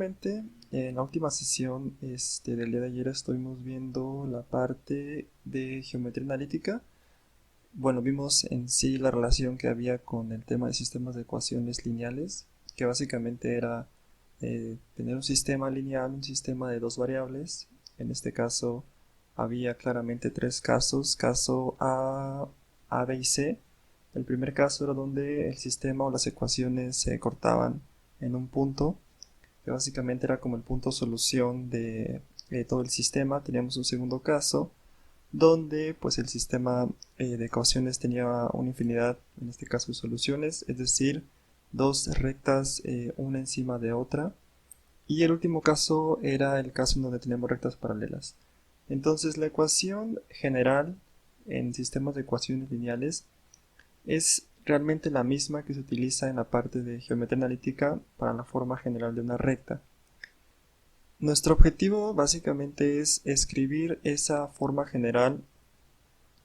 Anteriormente, en la última sesión del día de ayer estuvimos viendo la parte de geometría analítica. Bueno, vimos en sí la relación que había con el tema de sistemas de ecuaciones lineales, que básicamente era tener un sistema lineal, un sistema de dos variables. En este caso había claramente tres casos: caso A, B y C. El primer caso era donde el sistema o las ecuaciones se cortaban en un punto, que básicamente era como el punto solución de todo el sistema. Teníamos un segundo caso donde pues el sistema de ecuaciones tenía una infinidad, en este caso, de soluciones, es decir, dos rectas una encima de otra. Y el último caso era el caso en donde teníamos rectas paralelas. Entonces la ecuación general en sistemas de ecuaciones lineales es realmente la misma que se utiliza en la parte de geometría analítica para la forma general de una recta. Nuestro objetivo básicamente es escribir esa forma general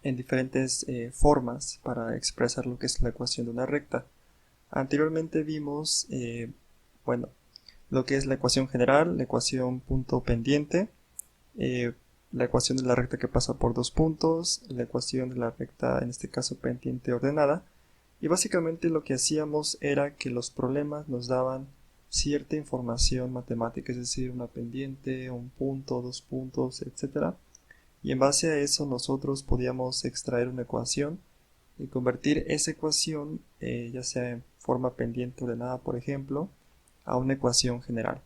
en diferentes formas para expresar lo que es la ecuación de una recta. Anteriormente vimos, bueno, lo que es la ecuación general, la ecuación punto pendiente, eh, la ecuación de la recta que pasa por dos puntos, la ecuación de la recta, en este caso pendiente ordenada, y básicamente lo que hacíamos era que los problemas nos daban cierta información matemática, es decir, una pendiente, un punto, dos puntos, etcétera. Y en base a eso nosotros podíamos extraer una ecuación y convertir esa ecuación, ya sea en forma pendiente ordenada, por ejemplo, a una ecuación general.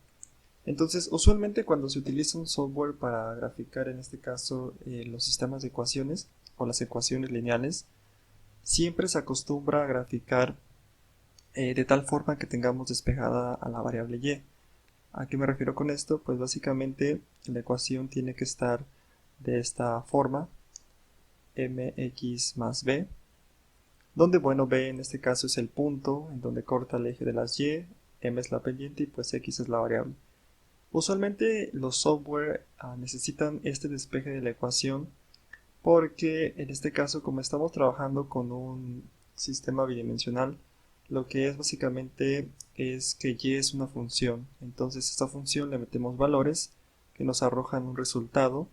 Entonces, usualmente cuando se utiliza un software para graficar, en este caso, los sistemas de ecuaciones o las ecuaciones lineales, siempre se acostumbra a graficar de tal forma que tengamos despejada a la variable y. ¿A qué me refiero con esto? Pues básicamente la ecuación tiene que estar de esta forma: mx más b, donde, bueno, b en este caso es el punto en donde corta el eje de las y, m es la pendiente y pues x es la variable. Usualmente los software necesitan este despeje de la ecuación porque en este caso, como estamos trabajando con un sistema bidimensional, lo que es básicamente es que y es una función. Entonces a esta función le metemos valores que nos arrojan un resultado,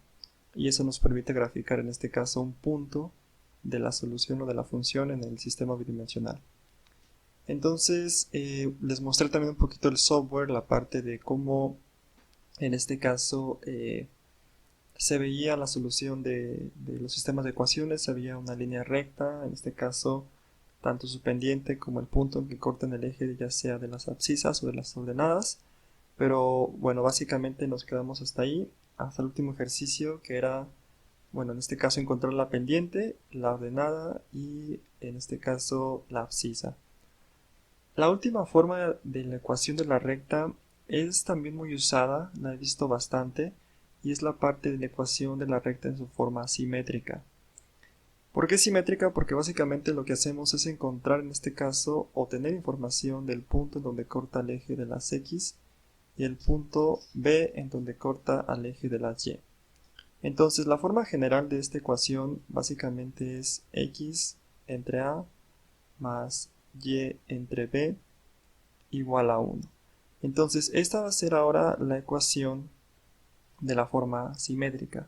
y eso nos permite graficar, en este caso, un punto de la solución o de la función en el sistema bidimensional. Entonces les mostré también un poquito el software, la parte de cómo en este caso se veía la solución de los sistemas de ecuaciones. Se veía una línea recta, en este caso tanto su pendiente como el punto en que cortan el eje, ya sea de las abscisas o de las ordenadas. Pero bueno, básicamente nos quedamos hasta ahí, hasta el último ejercicio, que era, bueno, en este caso encontrar la pendiente, la ordenada y en este caso la abscisa. La última forma de la ecuación de la recta es también muy usada, la he visto bastante, y es la parte de la ecuación de la recta en su forma simétrica. ¿Por qué simétrica? Porque básicamente lo que hacemos es encontrar, en este caso, obtener información del punto en donde corta el eje de las x y el punto B en donde corta al eje de las y. Entonces la forma general de esta ecuación básicamente es x entre a más y entre b igual a 1. Entonces esta va a ser ahora la ecuación de la forma simétrica.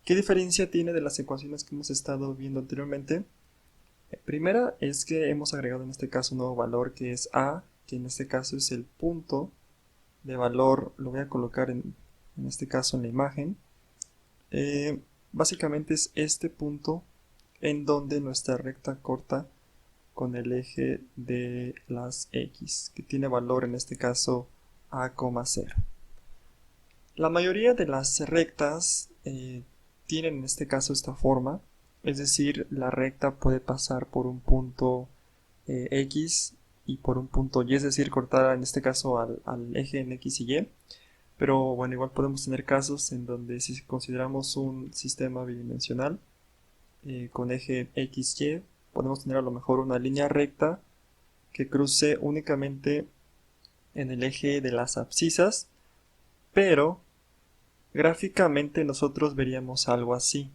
¿Qué diferencia tiene de las ecuaciones que hemos estado viendo anteriormente? Primera es que hemos agregado en este caso un nuevo valor, que es a, que en este caso es el punto de valor. Lo voy a colocar en este caso en la imagen. Básicamente es este punto en donde nuestra recta corta con el eje de las x, que tiene valor en este caso a, 0. La mayoría de las rectas tienen en este caso esta forma, es decir, la recta puede pasar por un punto x y por un punto y, es decir, cortar en este caso al eje en x y y. Pero bueno, igual podemos tener casos en donde, si consideramos un sistema bidimensional con eje x, y, podemos tener a lo mejor una línea recta que cruce únicamente en el eje de las abscisas, pero gráficamente nosotros veríamos algo así.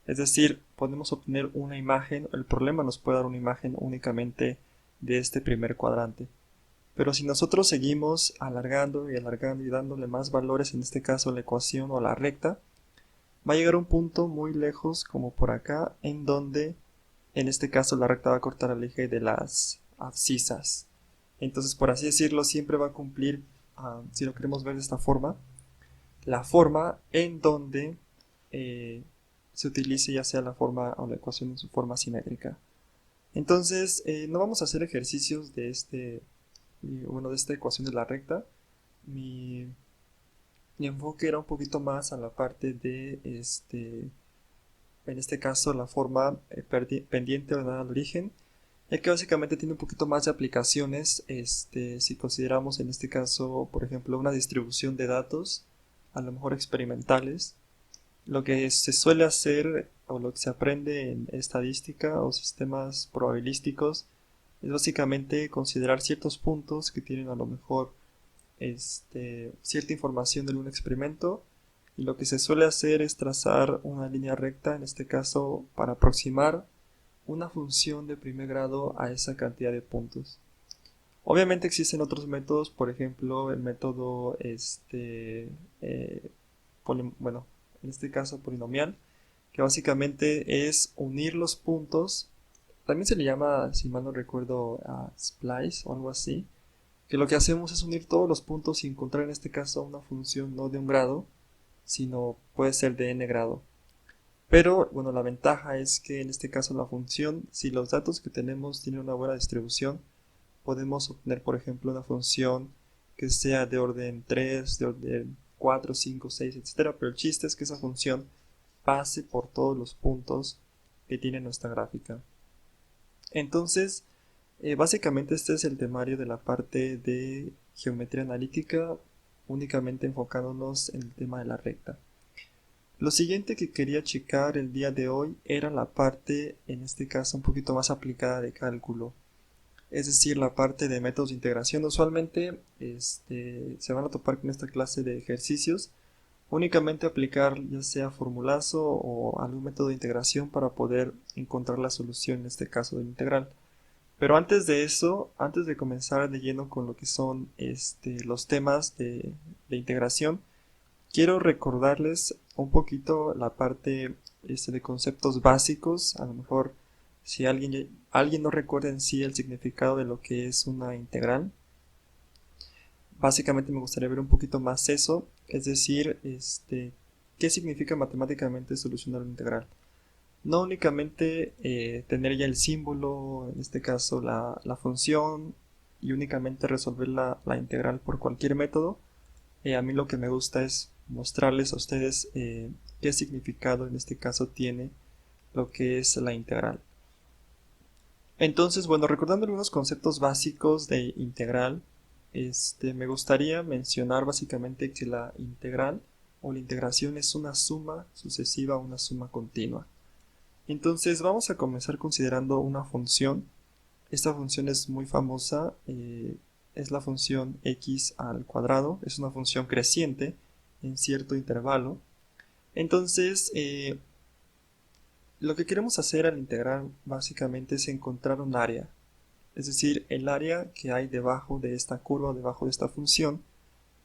Es decir, podemos obtener una imagen, el problema nos puede dar una imagen únicamente de este primer cuadrante. Pero si nosotros seguimos alargando y dándole más valores, en este caso a la ecuación o a la recta, va a llegar a un punto muy lejos como por acá, en donde en este caso la recta va a cortar el eje de las abscisas. Entonces, por así decirlo, siempre va a cumplir, si lo queremos ver de esta forma, la forma en donde se utilice ya sea la forma o la ecuación en su forma simétrica. Entonces, no vamos a hacer ejercicios de de esta ecuación de la recta. Mi, mi enfoque era un poquito más a la parte de en este caso la forma pendiente ordenada al origen, ya que básicamente tiene un poquito más de aplicaciones, si consideramos en este caso, por ejemplo, una distribución de datos, a lo mejor experimentales. Lo que se suele hacer o lo que se aprende en estadística o sistemas probabilísticos es básicamente considerar ciertos puntos que tienen a lo mejor cierta información de algún experimento, y lo que se suele hacer es trazar una línea recta, en este caso para aproximar una función de primer grado a esa cantidad de puntos. Obviamente existen otros métodos, por ejemplo el método bueno, en este caso polinomial, que básicamente es unir los puntos. También se le llama, si mal no recuerdo, a splice o algo así, que lo que hacemos es unir todos los puntos y encontrar en este caso una función no de un grado, sino puede ser de n grado. Pero bueno, la ventaja es que en este caso la función, si los datos que tenemos tienen una buena distribución, podemos obtener por ejemplo una función que sea de orden 3, de orden 4, 5, 6, etc. Pero el chiste es que esa función pase por todos los puntos que tiene nuestra gráfica. Entonces, básicamente este es el temario de la parte de geometría analítica, únicamente enfocándonos en el tema de la recta. Lo siguiente que quería checar el día de hoy era la parte, en este caso un poquito más aplicada de cálculo, es decir, la parte de métodos de integración. Usualmente se van a topar con esta clase de ejercicios, únicamente aplicar ya sea formulazo o algún método de integración para poder encontrar la solución en este caso del integral. Pero antes de eso, antes de comenzar de lleno con lo que son los temas de integración, quiero recordarles un poquito la parte de conceptos básicos. A lo mejor si alguien no recuerda en sí el significado de lo que es una integral, básicamente me gustaría ver un poquito más eso, es decir, qué significa matemáticamente solucionar una integral. No únicamente tener ya el símbolo, en este caso la función, y únicamente resolver la integral por cualquier método. A mí lo que me gusta es mostrarles a ustedes qué significado en este caso tiene lo que es la integral. Entonces, bueno, recordando algunos conceptos básicos de integral, me gustaría mencionar básicamente que la integral o la integración es una suma sucesiva o una suma continua. Entonces vamos a comenzar considerando una función. Esta función es muy famosa, es la función x al cuadrado, es una función creciente en cierto intervalo. Entonces, lo que queremos hacer al integrar básicamente es encontrar un área, es decir, el área que hay debajo de esta curva, debajo de esta función,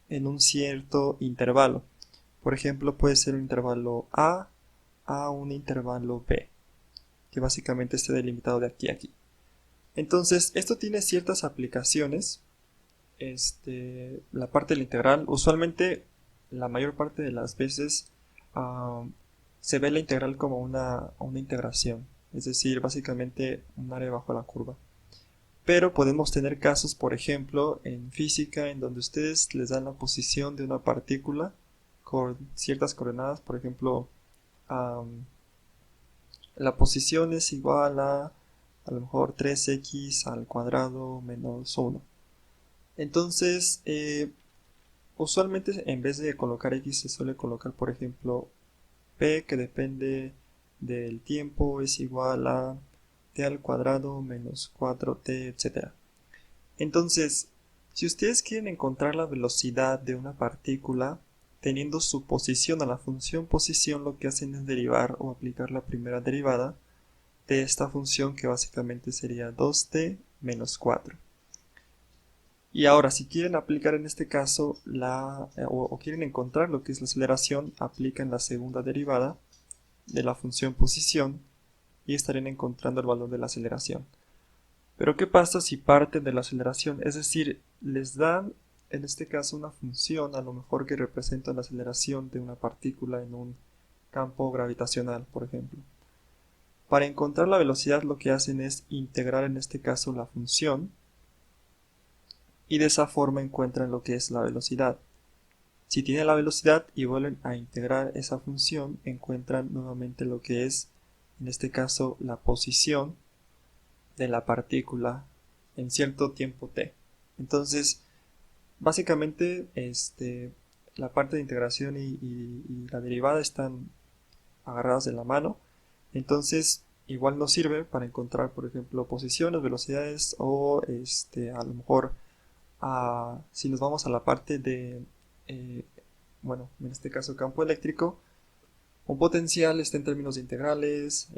en un cierto intervalo. Por ejemplo, puede ser un intervalo a un intervalo b, que básicamente esté delimitado de aquí a aquí. Entonces, esto tiene ciertas aplicaciones. La parte del integral, usualmente la mayor parte de las veces se ve la integral como una integración, es decir, básicamente un área bajo la curva. Pero podemos tener casos, por ejemplo, en física, en donde ustedes les dan la posición de una partícula con ciertas coordenadas. Por ejemplo, la posición es igual a lo mejor 3x al cuadrado menos 1. Entonces, usualmente en vez de colocar x se suele colocar, por ejemplo, p, que depende del tiempo, es igual a t al cuadrado menos 4t, etc. Entonces, si ustedes quieren encontrar la velocidad de una partícula teniendo su posición a la función posición, lo que hacen es derivar o aplicar la primera derivada de esta función, que básicamente sería 2t menos 4. Y ahora, si quieren aplicar en este caso o quieren encontrar lo que es la aceleración, aplican la segunda derivada de la función posición y estarían encontrando el valor de la aceleración. Pero ¿qué pasa si parten de la aceleración? Es decir, les dan en este caso una función a lo mejor que representa la aceleración de una partícula en un campo gravitacional, por ejemplo. Para encontrar la velocidad lo que hacen es integrar en este caso la función y de esa forma encuentran lo que es la velocidad. Si tienen la velocidad y vuelven a integrar esa función, encuentran nuevamente lo que es, en este caso, la posición de la partícula en cierto tiempo t. Entonces, básicamente, la parte de integración y la derivada están agarradas de la mano. Entonces, igual nos sirve para encontrar, por ejemplo, posiciones, velocidades o a lo mejor si nos vamos a la parte de, bueno, en este caso campo eléctrico, un potencial está en términos de integrales,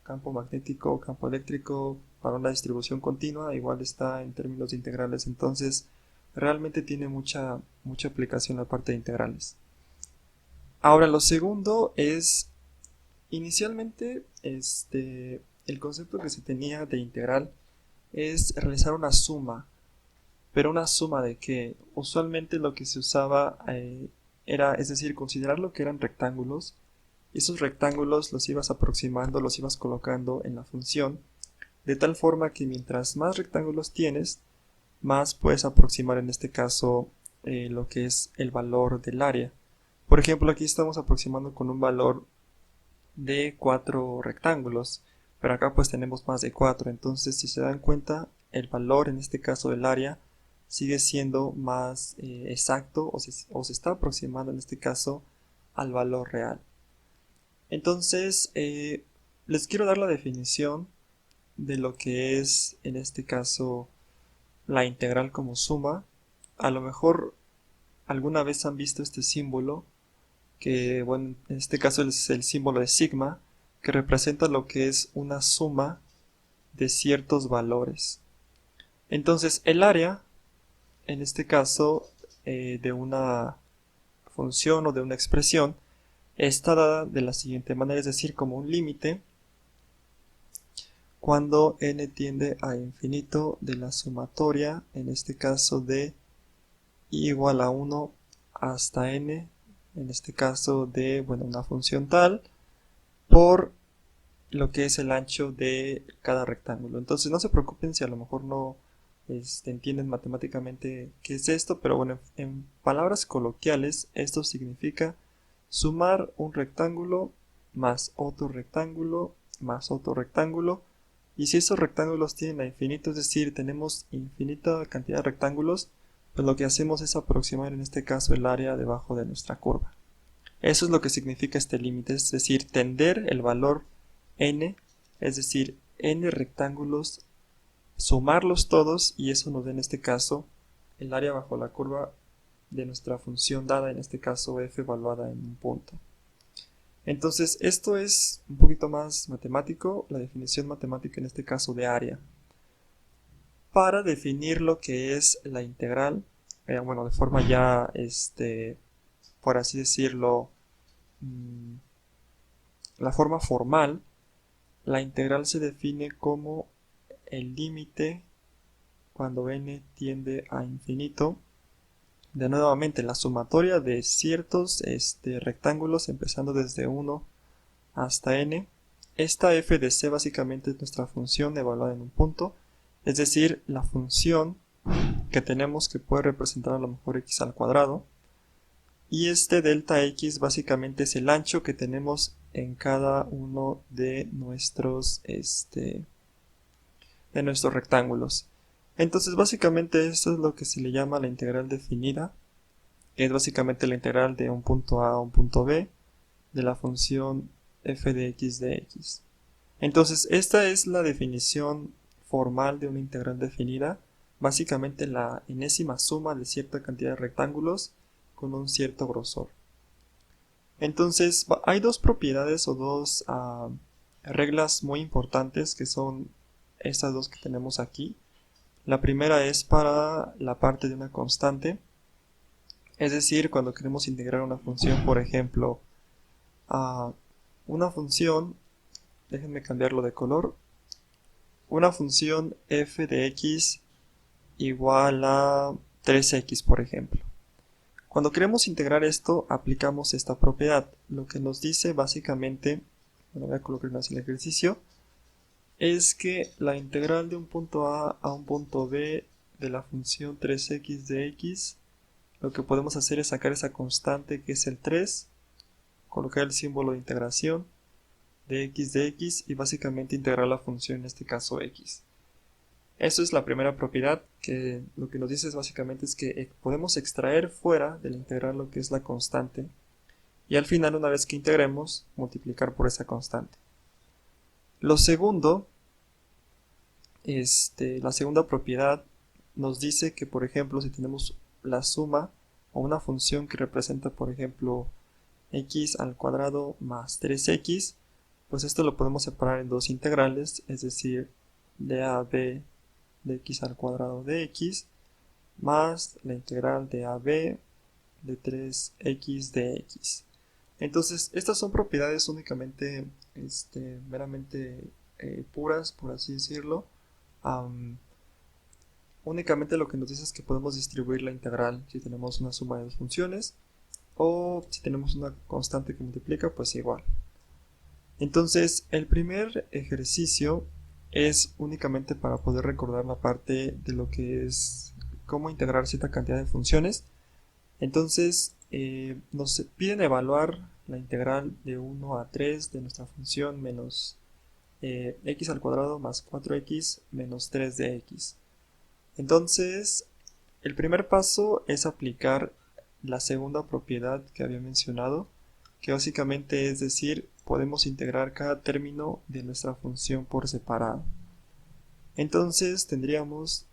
campo magnético, campo eléctrico, para una distribución continua, igual está en términos de integrales. Entonces, realmente tiene mucha aplicación la parte de integrales. Ahora, lo segundo es, inicialmente, el concepto que se tenía de integral es realizar una suma. Pero una suma de que usualmente lo que se usaba era, es decir, considerar lo que eran rectángulos. Y esos rectángulos los ibas aproximando, los ibas colocando en la función, de tal forma que mientras más rectángulos tienes, más puedes aproximar en este caso lo que es el valor del área. Por ejemplo, aquí estamos aproximando con un valor de 4 rectángulos, pero acá pues tenemos más de 4. Entonces, si se dan cuenta, el valor en este caso del área sigue siendo más exacto o se está aproximando en este caso al valor real. Entonces, les quiero dar la definición de lo que es en este caso la integral como suma. A lo mejor alguna vez han visto este símbolo que, bueno, en este caso es el símbolo de sigma, que representa lo que es una suma de ciertos valores. Entonces, el área, en este caso, de una función o de una expresión, está dada de la siguiente manera, es decir, como un límite cuando n tiende a infinito de la sumatoria, en este caso de i igual a 1 hasta n, en este caso de, bueno, una función tal, por lo que es el ancho de cada rectángulo. Entonces no se preocupen si a lo mejor no entienden matemáticamente qué es esto, pero bueno, en palabras coloquiales esto significa sumar un rectángulo más otro rectángulo más otro rectángulo, y si esos rectángulos tienen a infinito, es decir, tenemos infinita cantidad de rectángulos, pues lo que hacemos es aproximar en este caso el área debajo de nuestra curva. Eso es lo que significa este límite, es decir, tender el valor n, es decir, n rectángulos, sumarlos todos y eso nos da en este caso el área bajo la curva de nuestra función dada, en este caso f evaluada en un punto. Entonces esto es un poquito más matemático, la definición matemática en este caso de área. Para definir lo que es la integral, bueno, de forma ya, por así decirlo, la forma formal, la integral se define como el límite cuando n tiende a infinito de nuevamente la sumatoria de ciertos rectángulos empezando desde 1 hasta n. Esta f de c básicamente es nuestra función evaluada en un punto, es decir, la función que tenemos que puede representar a lo mejor x al cuadrado, y este delta x básicamente es el ancho que tenemos en cada uno de nuestros rectángulos. Entonces básicamente esto es lo que se le llama la integral definida, que es básicamente la integral de un punto a un punto b de la función f de x de x. Entonces esta es la definición formal de una integral definida, básicamente la enésima suma de cierta cantidad de rectángulos con un cierto grosor. Entonces hay dos propiedades o dos reglas muy importantes que son estas dos que tenemos aquí. La primera es para la parte de una constante, es decir, cuando queremos integrar una función, por ejemplo, a una función, déjenme cambiarlo de color, una función f de x igual a 3x, por ejemplo. Cuando queremos integrar esto, aplicamos esta propiedad. Lo que nos dice básicamente, bueno, voy a colocar así el ejercicio, es que la integral de un punto a un punto b de la función 3x de x, lo que podemos hacer es sacar esa constante que es el 3, colocar el símbolo de integración de x y básicamente integrar la función, en este caso x. Eso es la primera propiedad, que lo que nos dice es básicamente es que podemos extraer fuera de la integral lo que es la constante y al final, una vez que integremos, multiplicar por esa constante. Lo segundo, la segunda propiedad nos dice que, por ejemplo, si tenemos la suma o una función que representa, por ejemplo, x al cuadrado más 3x, pues esto lo podemos separar en dos integrales, es decir, de a a b de x al cuadrado de x más la integral de a a b de 3x de x. Entonces, estas son propiedades únicamente, meramente puras, por así decirlo. Únicamente lo que nos dice es que podemos distribuir la integral si tenemos una suma de dos funciones, o si tenemos una constante que multiplica, pues igual. Entonces, el primer ejercicio es únicamente para poder recordar la parte de lo que es cómo integrar cierta cantidad de funciones. Entonces, nos piden evaluar la integral de 1 a 3 de nuestra función menos x al cuadrado más 4x menos 3 de x. Entonces, el primer paso es aplicar la segunda propiedad que había mencionado, que básicamente es decir, podemos integrar cada término de nuestra función por separado. Entonces tendríamos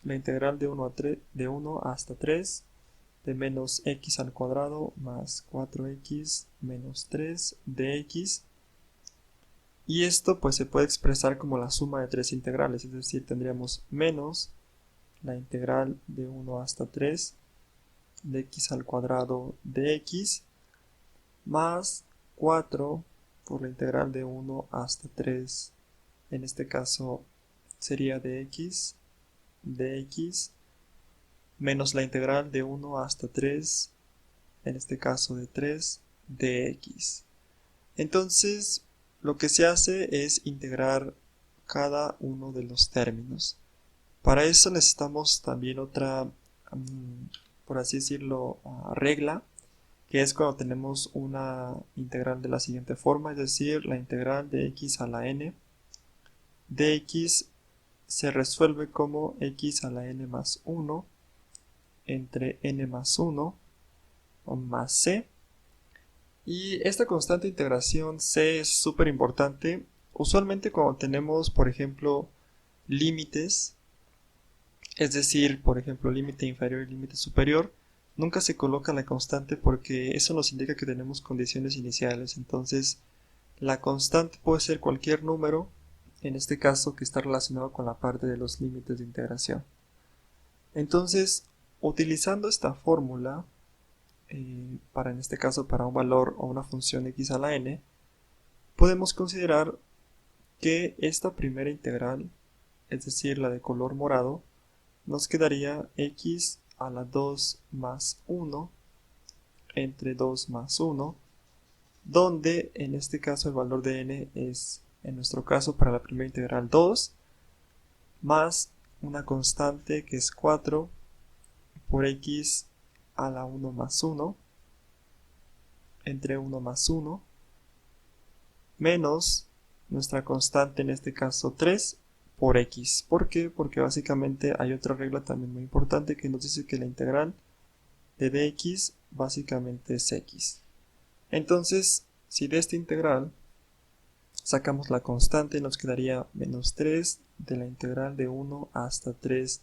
la integral de 1 hasta 3 de menos x al cuadrado más 4x menos 3 de x. Y esto pues se puede expresar como la suma de tres integrales, es decir, tendríamos menos la integral de 1 hasta 3 de x al cuadrado de x más 4 por la integral de 1 hasta 3, en este caso sería de x menos la integral de 1 hasta 3, en este caso de 3 de x. Entonces, lo que se hace es integrar cada uno de los términos. Para eso necesitamos también otra, por así decirlo, regla, que es cuando tenemos una integral de la siguiente forma, es decir, la integral de x a la n de x se resuelve como x a la n más 1 entre n más 1 o más c. Y esta constante de integración c es súper importante. Usualmente cuando tenemos, por ejemplo, límites, es decir, por ejemplo, límite inferior y límite superior, nunca se coloca la constante porque eso nos indica que tenemos condiciones iniciales. Entonces, la constante puede ser cualquier número, en este caso que está relacionado con la parte de los límites de integración. Entonces, utilizando esta fórmula, en este caso para un valor o una función x a la n, podemos considerar que esta primera integral, es decir, la de color morado, nos quedaría x a la 2 más 1 entre 2 más 1, donde en este caso el valor de n es, en nuestro caso para la primera integral, 2, más una constante que es 4 por x a la 1 más 1 entre 1 más 1, menos nuestra constante, en este caso 3, por x. ¿Por qué? Porque básicamente hay otra regla también muy importante que nos dice que la integral de dx básicamente es x. Entonces, si de esta integral sacamos la constante, nos quedaría menos 3 de la integral de 1 hasta 3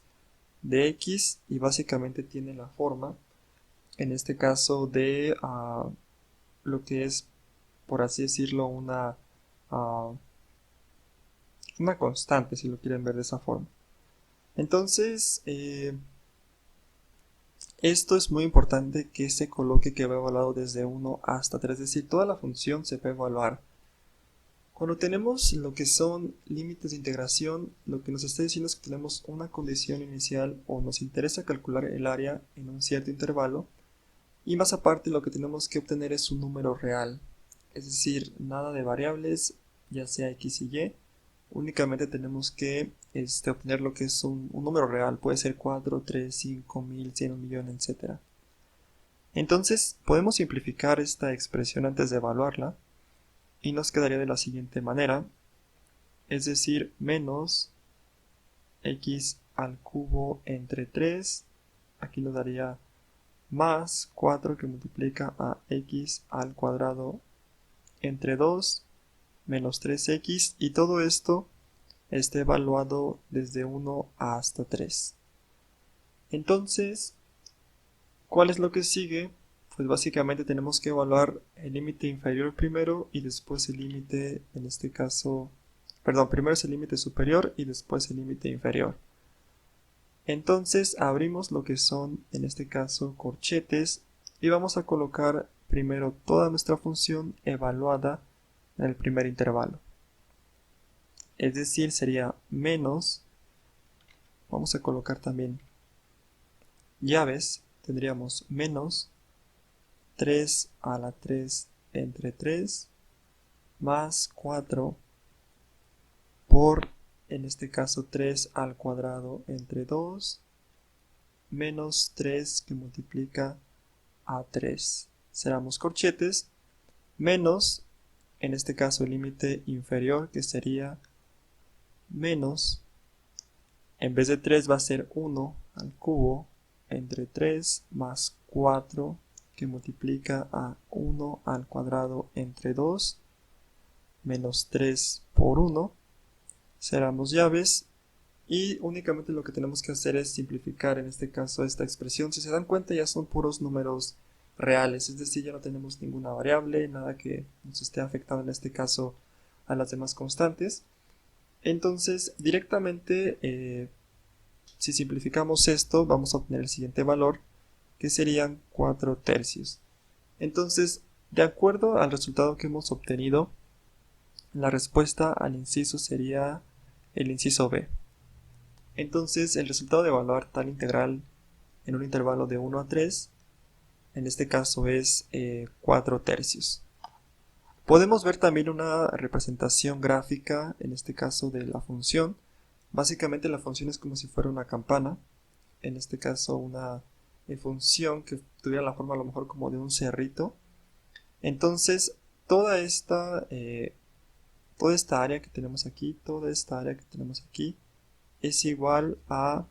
de x, y básicamente tiene la forma, en este caso, de lo que es, por así decirlo, una constante, si lo quieren ver de esa forma. Entonces, esto es muy importante que se coloque que va evaluado desde 1 hasta 3, es decir, toda la función se puede evaluar. Cuando tenemos lo que son límites de integración, lo que nos está diciendo es que tenemos una condición inicial o nos interesa calcular el área en un cierto intervalo, y más aparte lo que tenemos que obtener es un número real, es decir, nada de variables, ya sea x y y, únicamente tenemos que obtener lo que es un número real, puede ser 4, 3, 5, 1000, 100, 1 millón, etc. Entonces podemos simplificar esta expresión antes de evaluarla y nos quedaría de la siguiente manera, es decir, menos x al cubo entre 3, aquí nos daría más 4 que multiplica a x al cuadrado entre 2 menos 3x, y todo esto está evaluado desde 1 hasta 3. Entonces, ¿cuál es lo que sigue? Pues básicamente tenemos que evaluar el límite inferior primero y después el límite, en este caso, perdón, primero es el límite superior y después el límite inferior. Entonces abrimos lo que son, en este caso, corchetes, y vamos a colocar primero toda nuestra función evaluada en el primer intervalo. Es decir, sería menos, vamos a colocar también llaves, tendríamos menos 3 a la 3 entre 3 más 4 por, en este caso, 3 al cuadrado entre 2 menos 3 que multiplica a 3. Cerramos corchetes, menos, en este caso, el límite inferior, que sería menos, en vez de 3 va a ser 1 al cubo entre 3 más 4 que multiplica a 1 al cuadrado entre 2 menos 3 por 1. Cerramos llaves y únicamente lo que tenemos que hacer es simplificar en este caso esta expresión. Si se dan cuenta, ya son puros números reales, es decir, ya no tenemos ninguna variable, nada que nos esté afectando en este caso a las demás constantes. Entonces directamente si simplificamos esto vamos a obtener el siguiente valor, que serían 4 tercios. Entonces, de acuerdo al resultado que hemos obtenido, la respuesta al inciso sería el inciso B. Entonces, el resultado de evaluar tal integral en un intervalo de 1 a 3, en este caso es 4 tercios. Podemos ver también una representación gráfica, en este caso de la función. Básicamente la función es como si fuera una campana, en este caso una función que tuviera la forma a lo mejor como de un cerrito. Entonces, toda esta área que tenemos aquí, es igual a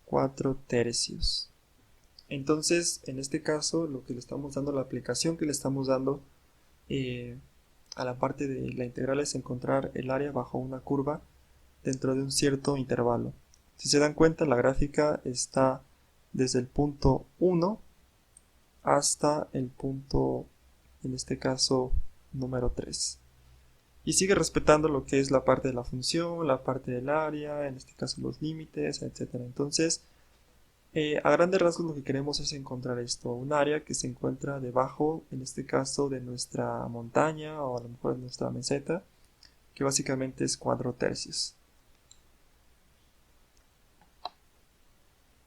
4 tercios. Entonces, en este caso, lo que le estamos dando, la aplicación que le estamos dando a la parte de la integral es encontrar el área bajo una curva dentro de un cierto intervalo. Si se dan cuenta, la gráfica está desde el punto 1 hasta el punto, en este caso, número 3. Y sigue respetando lo que es la parte de la función, la parte del área, en este caso los límites, etc. Entonces, a grandes rasgos lo que queremos es encontrar esto, un área que se encuentra debajo, en este caso, de nuestra montaña o a lo mejor de nuestra meseta, que básicamente es 4 tercios.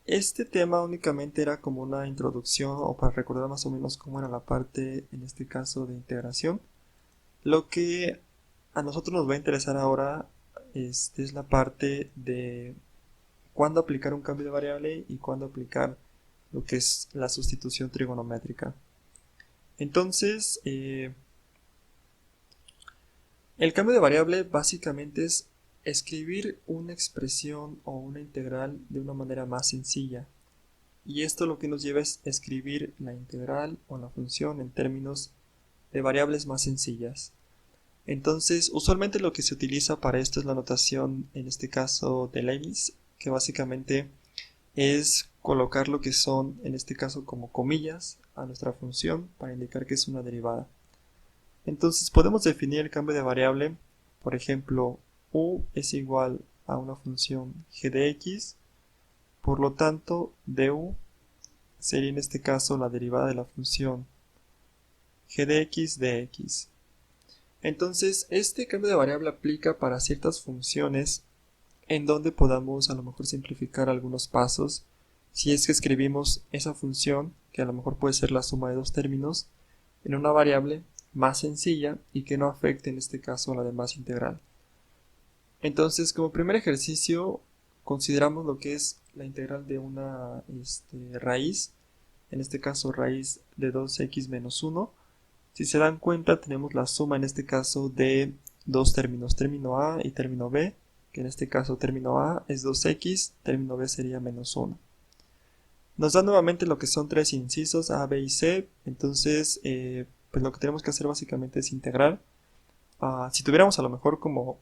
Este tema únicamente era como una introducción o para recordar más o menos cómo era la parte, en este caso, de integración. Lo que a nosotros nos va a interesar ahora es la parte de cuándo aplicar un cambio de variable y cuándo aplicar lo que es la sustitución trigonométrica. Entonces, el cambio de variable básicamente es escribir una expresión o una integral de una manera más sencilla. Y esto lo que nos lleva es escribir la integral o la función en términos de variables más sencillas. Entonces, usualmente lo que se utiliza para esto es la notación, en este caso de Leibniz, que básicamente es colocar lo que son, en este caso, como comillas a nuestra función para indicar que es una derivada. Entonces podemos definir el cambio de variable, por ejemplo, u es igual a una función g de x, por lo tanto du sería en este caso la derivada de la función g de x. Entonces este cambio de variable aplica para ciertas funciones en donde podamos a lo mejor simplificar algunos pasos si es que escribimos esa función, que a lo mejor puede ser la suma de dos términos, en una variable más sencilla y que no afecte en este caso a la demás integral. Entonces, como primer ejercicio, consideramos lo que es la integral de una raíz, en este caso raíz de 2x menos 1. Si se dan cuenta, tenemos la suma en este caso de dos términos, término a y término b, que en este caso término a es 2x, término b sería menos 1. Nos da nuevamente lo que son tres incisos a, b y c, entonces pues lo que tenemos que hacer básicamente es integrar. Si tuviéramos a lo mejor como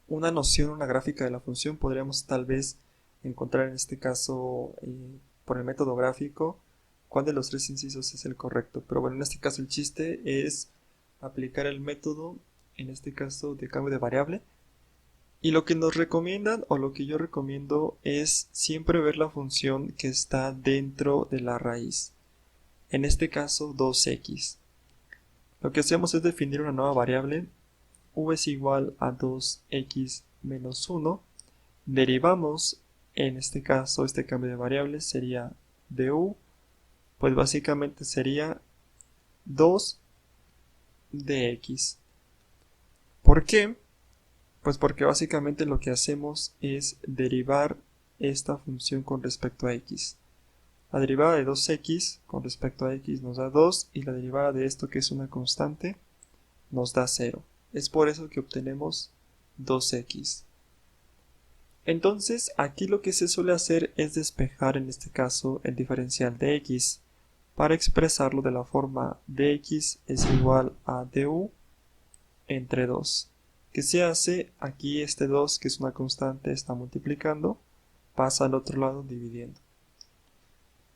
una noción, una gráfica de la función, podríamos tal vez encontrar en este caso por el método gráfico cuál de los tres incisos es el correcto. Pero bueno, en este caso el chiste es aplicar el método, en este caso de cambio de variable. Y lo que nos recomiendan, o lo que yo recomiendo, es siempre ver la función que está dentro de la raíz. En este caso 2x. Lo que hacemos es definir una nueva variable. U es igual a 2x menos 1. Derivamos, en este caso, este cambio de variables sería du, pues básicamente sería 2 de x. ¿Por qué? Pues porque básicamente lo que hacemos es derivar esta función con respecto a x. La derivada de 2x con respecto a x nos da 2 y la derivada de esto, que es una constante, nos da 0. Es por eso que obtenemos 2x. Entonces aquí lo que se suele hacer es despejar en este caso el diferencial de x para expresarlo de la forma dx es igual a du entre 2. ¿Qué se hace? Aquí este 2, que es una constante, está multiplicando, pasa al otro lado dividiendo.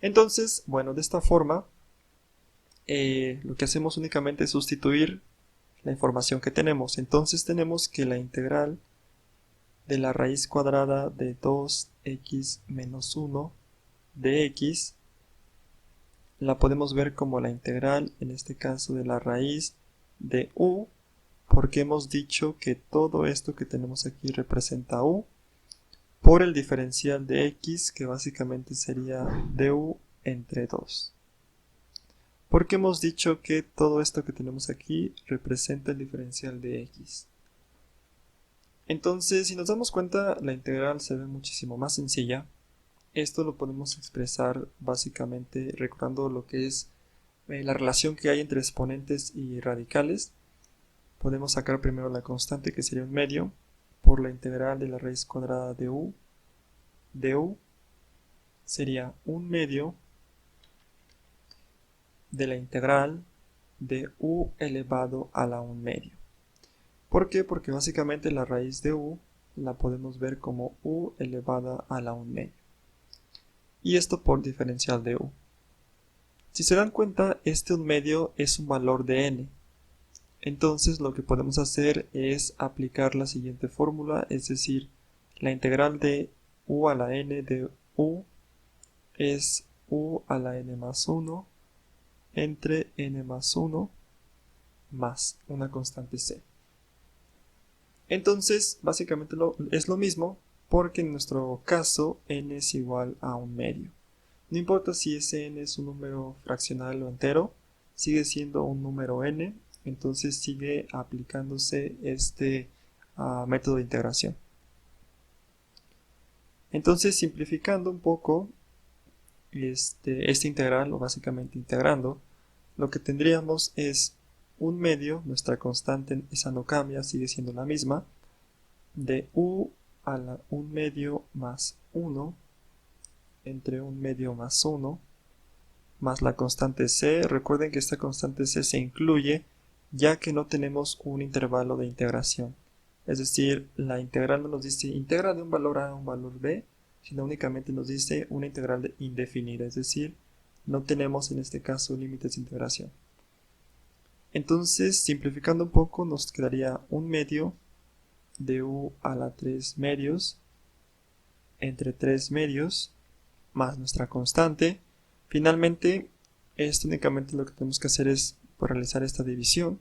Entonces, bueno, de esta forma lo que hacemos únicamente es sustituir la información que tenemos. Entonces tenemos que la integral de la raíz cuadrada de 2x menos 1 de x la podemos ver como la integral, en este caso, de la raíz de u, porque hemos dicho que todo esto que tenemos aquí representa u, por el diferencial de x, que básicamente sería du entre 2. Porque hemos dicho que todo esto que tenemos aquí representa el diferencial de x. Entonces, si nos damos cuenta, la integral se ve muchísimo más sencilla. Esto lo podemos expresar básicamente recordando lo que es la relación que hay entre exponentes y radicales. Podemos sacar primero la constante, que sería un medio, por la integral de la raíz cuadrada de u. De u sería un medio de la integral de u elevado a la 1 medio. ¿Por qué? Porque básicamente la raíz de u la podemos ver como u elevada a la 1 medio. Y esto por diferencial de u. Si se dan cuenta, este 1 medio es un valor de n. Entonces lo que podemos hacer es aplicar la siguiente fórmula, es decir, la integral de u a la n de u es u a la n más 1 entre n más 1 más una constante c. Entonces, básicamente es lo mismo, porque en nuestro caso n es igual a 1 medio. No importa si ese n es un número fraccional o entero, sigue siendo un número n, entonces sigue aplicándose este método de integración. Entonces, simplificando un poco este integral, o básicamente integrando, lo que tendríamos es un medio, nuestra constante esa no cambia, sigue siendo la misma, de u a la 1 medio más 1 entre 1 medio más 1 más la constante c. Recuerden que esta constante c se incluye ya que no tenemos un intervalo de integración. Es decir, la integral no nos dice integra de un valor a un valor b, sino únicamente nos dice una integral indefinida, es decir, no tenemos en este caso límites de integración. Entonces, simplificando un poco, nos quedaría un medio de u a la 3 medios entre 3 medios más nuestra constante. Finalmente, esto únicamente lo que tenemos que hacer es realizar esta división.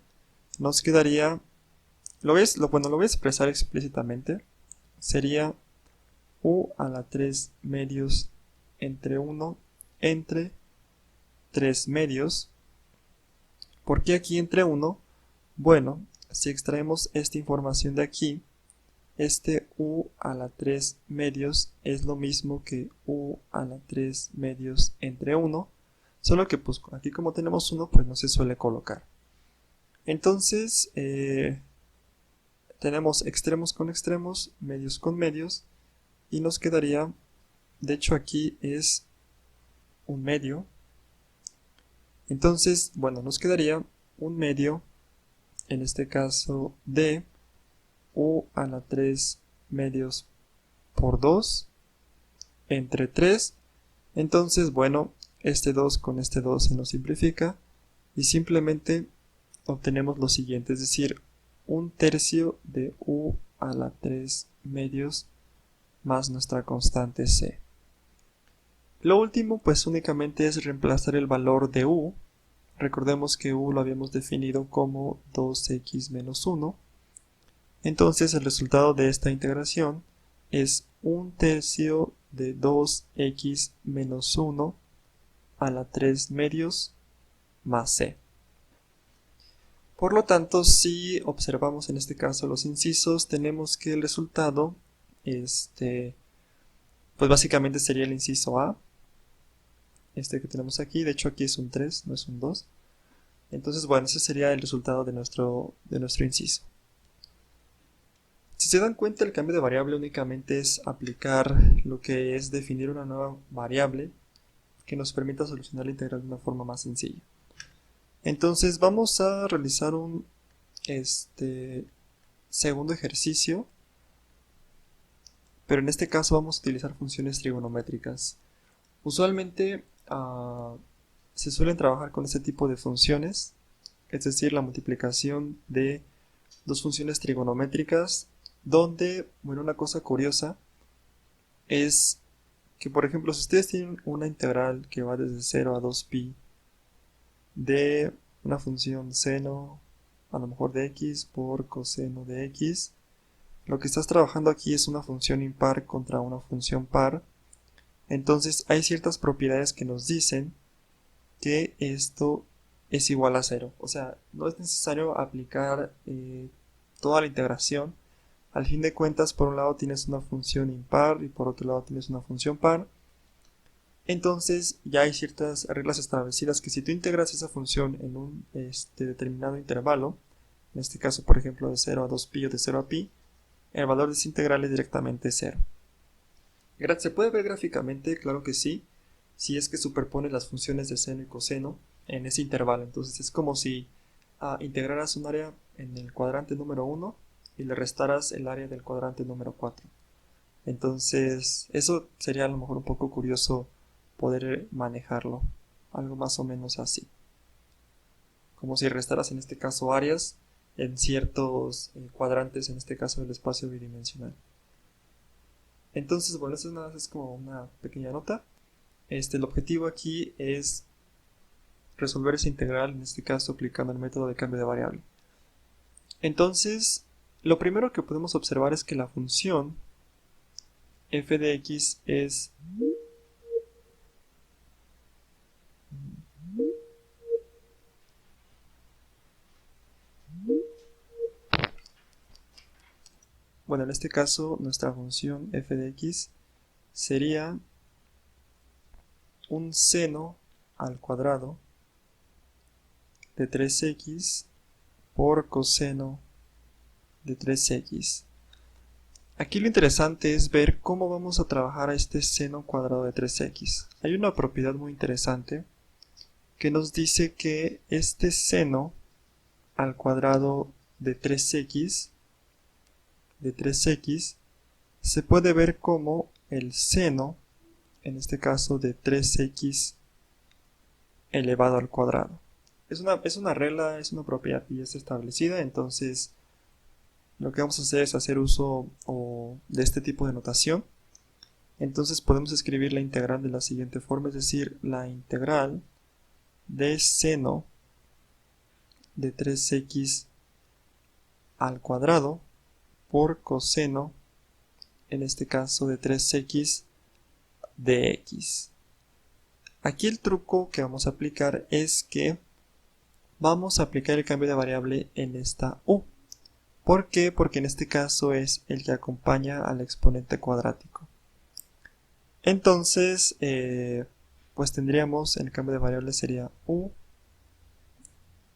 Nos quedaría, lo voy a expresar explícitamente, sería u a la 3 medios entre 1 entre 3 medios. ¿Por qué aquí entre 1? Bueno, si extraemos esta información de aquí, este u a la 3 medios es lo mismo que u a la 3 medios entre 1, solo que pues aquí como tenemos 1 pues no se suele colocar. Entonces tenemos extremos con extremos, medios con medios, y nos quedaría, de hecho aquí es un medio. Entonces, bueno, nos quedaría un medio, en este caso de u a la 3 medios por 2 entre 3. Entonces, bueno, este 2 con este 2 se nos simplifica y simplemente obtenemos lo siguiente, es decir, un tercio de u a la 3 medios más nuestra constante c. Lo último pues únicamente es reemplazar el valor de u. Recordemos que u lo habíamos definido como 2x menos 1. Entonces el resultado de esta integración es un tercio de 2x menos 1 a la 3 medios más c. Por lo tanto, si observamos en este caso los incisos, tenemos que el resultado, pues básicamente sería el inciso A, este que tenemos aquí. De hecho aquí es un 3, no es un 2. Entonces, bueno, ese sería el resultado de nuestro inciso. Si se dan cuenta, el cambio de variable únicamente es aplicar lo que es definir una nueva variable que nos permita solucionar la integral de una forma más sencilla. Entonces vamos a realizar un segundo ejercicio, pero en este caso vamos a utilizar funciones trigonométricas. Usualmente se suelen trabajar con este tipo de funciones, es decir, la multiplicación de dos funciones trigonométricas, donde, bueno, una cosa curiosa es que, por ejemplo, si ustedes tienen una integral que va desde 0 a 2pi de una función seno, a lo mejor de x por coseno de x, lo que estás trabajando aquí es una función impar contra una función par. Entonces hay ciertas propiedades que nos dicen que esto es igual a 0. O sea, no es necesario aplicar toda la integración. Al fin de cuentas, por un lado tienes una función impar y por otro lado tienes una función par. Entonces ya hay ciertas reglas establecidas que si tú integras esa función en un determinado intervalo, en este caso por ejemplo de 0 a 2pi o de 0 a pi, el valor de esa integral es directamente 0. ¿Se puede ver gráficamente? Claro que sí, si es que superpone las funciones de seno y coseno en ese intervalo. Entonces es como si integraras un área en el cuadrante número 1 y le restaras el área del cuadrante número 4. Entonces eso sería a lo mejor un poco curioso poder manejarlo, algo más o menos así, como si restaras en este caso áreas en ciertos cuadrantes, en este caso del espacio bidimensional. Entonces, bueno, eso nada más es como una pequeña nota. El objetivo aquí es resolver esa integral, en este caso aplicando el método de cambio de variable. Entonces, lo primero que podemos observar es que la función f de x es bueno, en este caso nuestra función f de x sería un seno al cuadrado de 3x por coseno de 3x. Aquí lo interesante es ver cómo vamos a trabajar a este seno cuadrado de 3x. Hay una propiedad muy interesante que nos dice que este seno al cuadrado de 3x se puede ver como el seno, en este caso de 3x elevado al cuadrado. Es una regla, es una propiedad que ya está establecida, entonces lo que vamos a hacer es hacer uso de este tipo de notación. Entonces podemos escribir la integral de la siguiente forma, es decir, la integral de seno de 3x al cuadrado por coseno, en este caso de 3x de x. Aquí el truco que vamos a aplicar es que vamos a aplicar el cambio de variable en esta u. ¿Por qué? Porque en este caso es el que acompaña al exponente cuadrático. Entonces, pues tendríamos, el cambio de variable sería u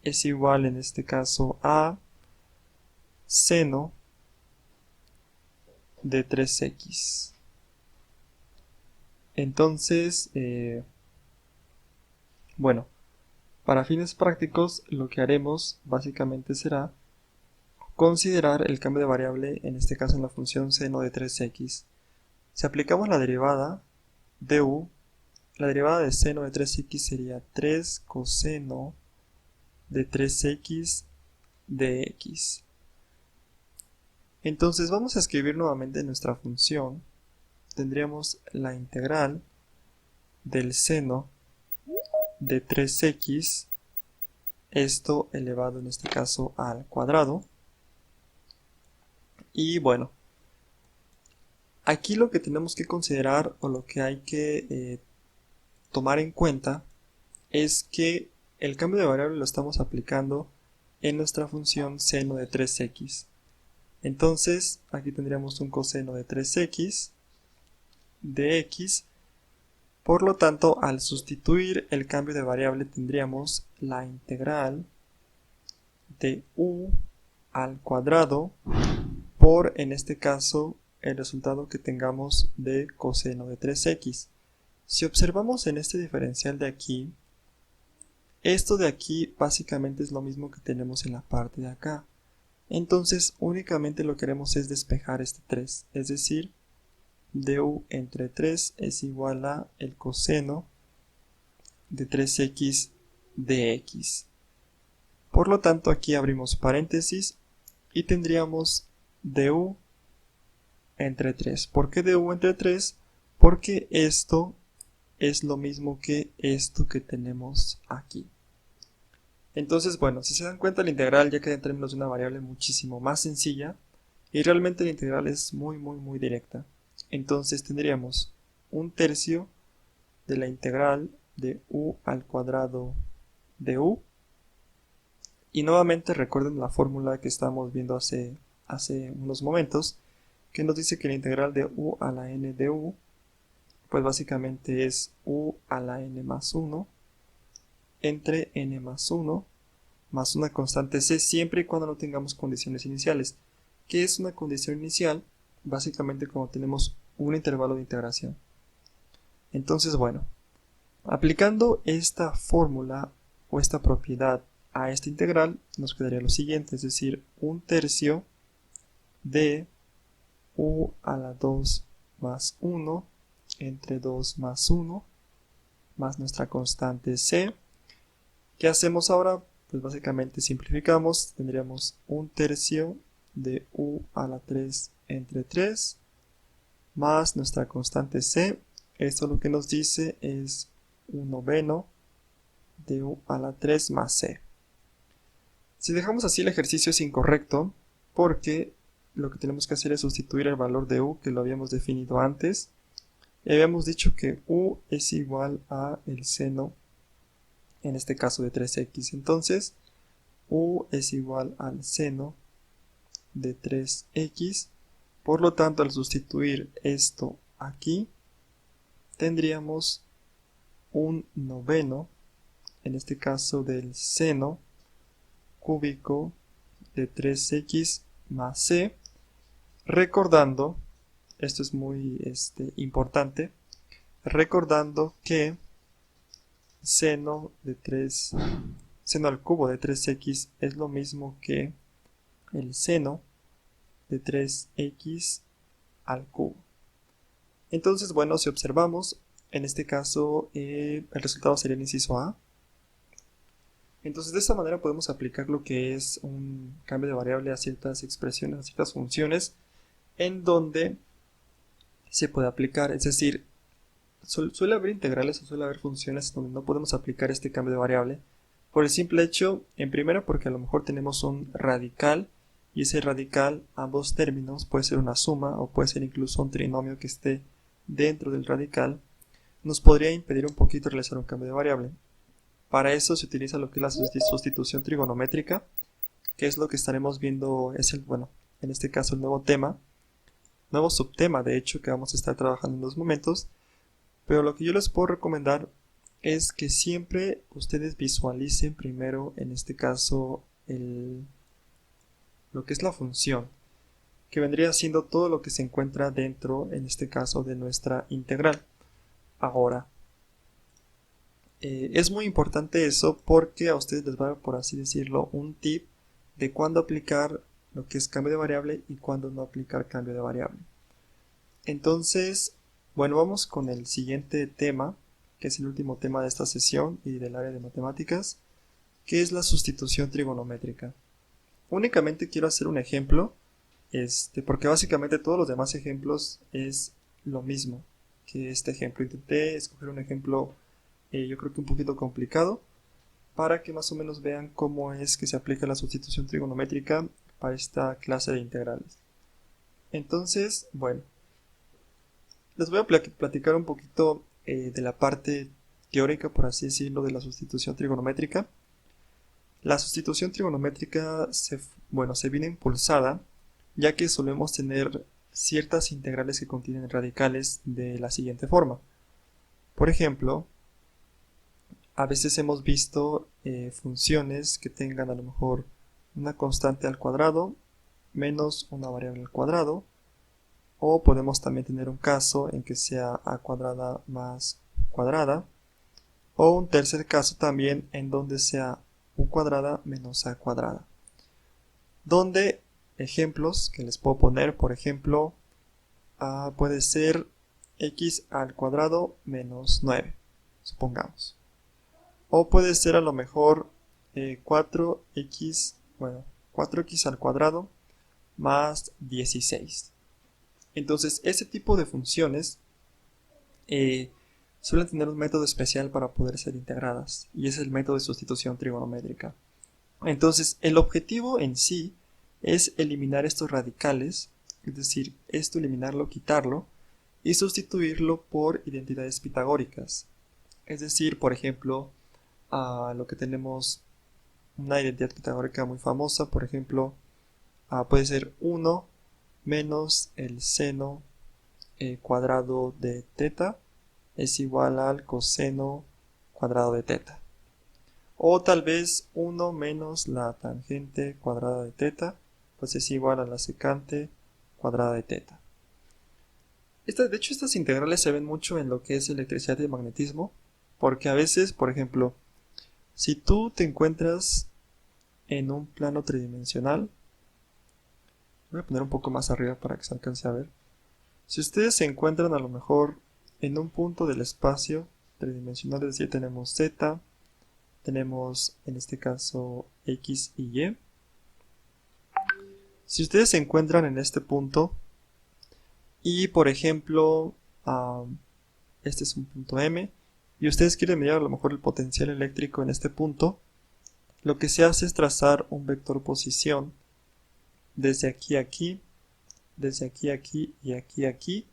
es igual en este caso a seno de 3x. Entonces, bueno, para fines prácticos lo que haremos básicamente será considerar el cambio de variable, en este caso en la función seno de 3x. Si aplicamos la derivada de u, la derivada de seno de 3x sería 3 coseno de 3x de x. Entonces vamos a escribir nuevamente nuestra función. Tendríamos la integral del seno de 3x, esto elevado en este caso al cuadrado. Y bueno, aquí lo que tenemos que considerar o lo que hay que tomar en cuenta es que el cambio de variable lo estamos aplicando en nuestra función seno de 3x. Entonces aquí tendríamos un coseno de 3x de x. Por lo tanto, al sustituir el cambio de variable tendríamos la integral de u al cuadrado por, en este caso, el resultado que tengamos de coseno de 3x. Si observamos en este diferencial de aquí, esto de aquí básicamente es lo mismo que tenemos en la parte de acá. Entonces únicamente lo que haremos es despejar este 3, es decir, du entre 3 es igual a el coseno de 3x de x. Por lo tanto aquí abrimos paréntesis y tendríamos du entre 3. ¿Por qué du entre 3? Porque esto es lo mismo que esto que tenemos aquí. Entonces, bueno, si se dan cuenta, la integral ya queda en términos de una variable muchísimo más sencilla y realmente la integral es muy directa. Entonces tendríamos un tercio de la integral de u al cuadrado de u. Y nuevamente recuerden la fórmula que estábamos viendo hace unos momentos, que nos dice que la integral de u a la n de u, pues básicamente es u a la n más 1 entre n más 1 más una constante c, siempre y cuando no tengamos condiciones iniciales. ¿Qué es una condición inicial? Básicamente cuando tenemos un intervalo de integración. Entonces, bueno, aplicando esta fórmula o esta propiedad a esta integral, nos quedaría lo siguiente, es decir, un tercio de u a la 2 más 1 entre 2 más 1 más nuestra constante c. ¿Qué hacemos ahora? Pues básicamente simplificamos, tendríamos un tercio de u a la 3 entre 3 más nuestra constante c. Esto lo que nos dice es un noveno de u a la 3 más c. Si dejamos así el ejercicio es incorrecto porque lo que tenemos que hacer es sustituir el valor de u que lo habíamos definido antes. Y habíamos dicho que u es igual a el seno, en este caso de 3x. Entonces, u es igual al seno de 3x. Por lo tanto, al sustituir esto aquí, tendríamos un noveno, en este caso del seno cúbico de 3x más c. Recordando, esto es muy importante, recordando que seno al cubo de 3x es lo mismo que el seno de 3x al cubo. Entonces, bueno, si observamos, en este caso el resultado sería el inciso A. Entonces de esta manera podemos aplicar lo que es un cambio de variable a ciertas expresiones, a ciertas funciones, en donde se puede aplicar, es decir, suele haber integrales o suele haber funciones donde no podemos aplicar este cambio de variable por el simple hecho, en primera, porque a lo mejor tenemos un radical y ese radical, ambos términos, puede ser una suma o puede ser incluso un trinomio que esté dentro del radical, nos podría impedir un poquito realizar un cambio de variable. Para eso se utiliza lo que es la sustitución trigonométrica, que es lo que estaremos viendo, bueno, en este caso el nuevo subtema de hecho que vamos a estar trabajando en los momentos. Pero lo que yo les puedo recomendar es que siempre ustedes visualicen primero, en este caso, lo que es la función, que vendría siendo todo lo que se encuentra dentro, en este caso, de nuestra integral. Ahora, es muy importante eso porque a ustedes les va a dar, por así decirlo, un tip de cuándo aplicar lo que es cambio de variable y cuándo no aplicar cambio de variable. Entonces, bueno, vamos con el siguiente tema, que es el último tema de esta sesión y del área de matemáticas, que es la sustitución trigonométrica. Únicamente quiero hacer un ejemplo, porque básicamente todos los demás ejemplos es lo mismo que este ejemplo. Intenté escoger un ejemplo, yo creo que un poquito complicado, para que más o menos vean cómo es que se aplica la sustitución trigonométrica para esta clase de integrales. Entonces, bueno, les voy a platicar un poquito de la parte teórica, por así decirlo, de la sustitución trigonométrica. La sustitución trigonométrica se viene impulsada ya que solemos tener ciertas integrales que contienen radicales de la siguiente forma. Por ejemplo, a veces hemos visto funciones que tengan a lo mejor una constante al cuadrado menos una variable al cuadrado, o podemos también tener un caso en que sea a cuadrada más cuadrada, o un tercer caso también en donde sea u cuadrada menos a cuadrada. Donde ejemplos que les puedo poner, por ejemplo, puede ser x al cuadrado menos 9, supongamos. O puede ser a lo mejor 4x al cuadrado más 16. Entonces, ese tipo de funciones suelen tener un método especial para poder ser integradas, y es el método de sustitución trigonométrica. Entonces, el objetivo en sí es eliminar estos radicales, es decir, eliminarlo, quitarlo, y sustituirlo por identidades pitagóricas. Es decir, por ejemplo, lo que tenemos una identidad pitagórica muy famosa, por ejemplo, puede ser 1 menos el seno cuadrado de teta es igual al coseno cuadrado de teta. O tal vez 1 menos la tangente cuadrada de teta, pues es igual a la secante cuadrada de teta. De hecho, estas integrales se ven mucho en lo que es electricidad y magnetismo, porque a veces, por ejemplo, si tú te encuentras en un plano tridimensional, voy a poner un poco más arriba para que se alcance a ver. Si ustedes se encuentran a lo mejor en un punto del espacio tridimensional, es decir, tenemos z, tenemos en este caso x y y. Si ustedes se encuentran en este punto y por ejemplo este es un punto M y ustedes quieren medir a lo mejor el potencial eléctrico en este punto, lo que se hace es trazar un vector posición desde aquí a aquí, desde aquí a aquí y aquí a aquí,